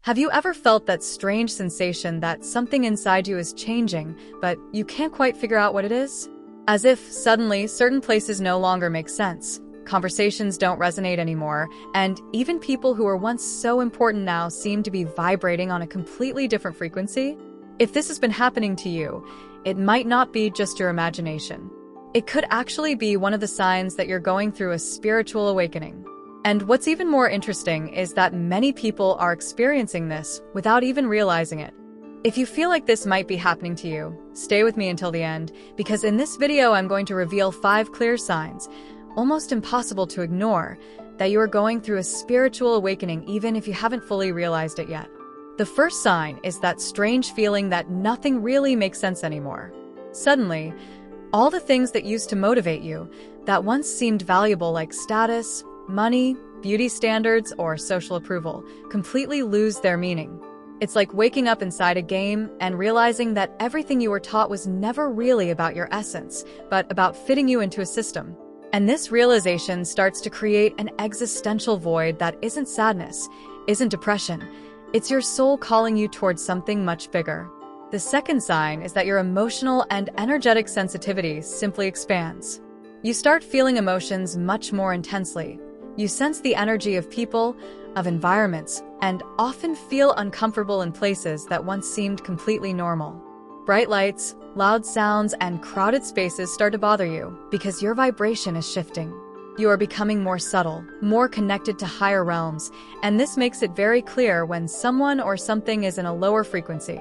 Have you ever felt that strange sensation that something inside you is changing, but you can't quite figure out what it is? As if suddenly certain places no longer make sense, conversations don't resonate anymore, and even people who were once so important now seem to be vibrating on a completely different frequency? If this has been happening to you, it might not be just your imagination. It could actually be one of the signs that you're going through a spiritual awakening. And what's even more interesting is that many people are experiencing this without even realizing it. If you feel like this might be happening to you, stay with me until the end, because in this video I'm going to reveal 5 clear signs, almost impossible to ignore, that you are going through a spiritual awakening even if you haven't fully realized it yet. The first sign is that strange feeling that nothing really makes sense anymore. Suddenly, all the things that used to motivate you, that once seemed valuable like status, money, beauty standards, or social approval, completely lose their meaning. It's like waking up inside a game and realizing that everything you were taught was never really about your essence, but about fitting you into a system. And this realization starts to create an existential void that isn't sadness, isn't depression. It's your soul calling you towards something much bigger. The second sign is that your emotional and energetic sensitivity simply expands. You start feeling emotions much more intensely. You sense the energy of people, of environments, and often feel uncomfortable in places that once seemed completely normal. Bright lights, loud sounds, and crowded spaces start to bother you because your vibration is shifting. You are becoming more subtle, more connected to higher realms, and this makes it very clear when someone or something is in a lower frequency.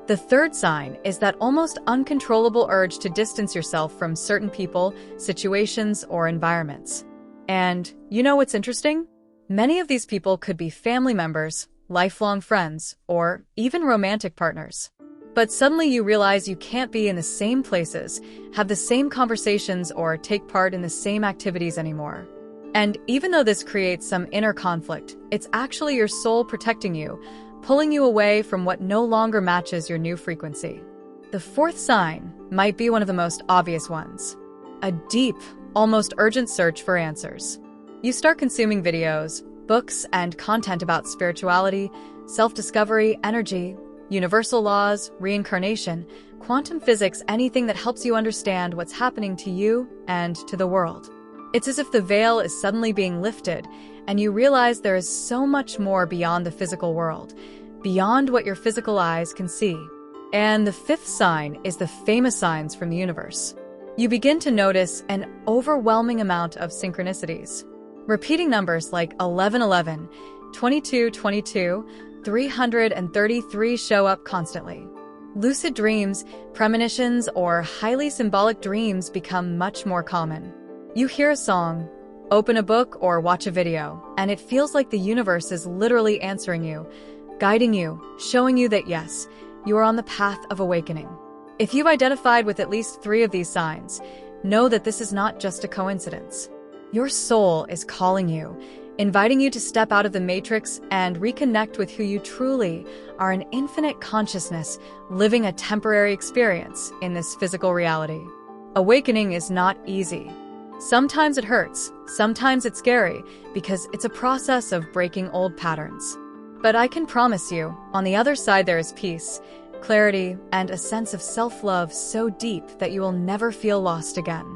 The third sign is that almost uncontrollable urge to distance yourself from certain people, situations, or environments. And you know what's interesting? Many of these people could be family members, lifelong friends, or even romantic partners. But suddenly you realize you can't be in the same places, have the same conversations, or take part in the same activities anymore. And even though this creates some inner conflict, it's actually your soul protecting you, pulling you away from what no longer matches your new frequency. The fourth sign might be one of the most obvious ones. A deep, almost urgent search for answers. You start consuming videos, books, and content about spirituality, self-discovery, energy, universal laws, reincarnation, quantum physics, anything that helps you understand what's happening to you and to the world. It's as if the veil is suddenly being lifted, and you realize there is so much more beyond the physical world, beyond what your physical eyes can see. And the fifth sign is the famous signs from the universe. You begin to notice an overwhelming amount of synchronicities. Repeating numbers like 1111, 2222, 333 show up constantly. Lucid dreams, premonitions, or highly symbolic dreams become much more common. You hear a song, open a book, or watch a video, and it feels like the universe is literally answering you, guiding you, showing you that yes, you are on the path of awakening. If you've identified with at least 3 of these signs, know that this is not just a coincidence. Your soul is calling you, inviting you to step out of the matrix and reconnect with who you truly are, an infinite consciousness living a temporary experience in this physical reality. Awakening is not easy. Sometimes it hurts, sometimes it's scary, because it's a process of breaking old patterns. But I can promise you, on the other side there is peace, clarity, and a sense of self-love so deep that you will never feel lost again.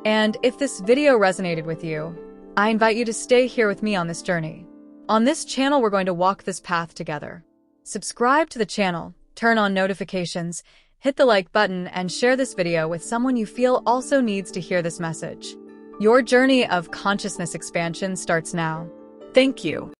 And if this video resonated with you, I invite you to stay here with me on this journey. On this channel, we're going to walk this path together. Subscribe to the channel, turn on notifications, hit the like button, and share this video with someone you feel also needs to hear this message. Your journey of consciousness expansion starts now. Thank you.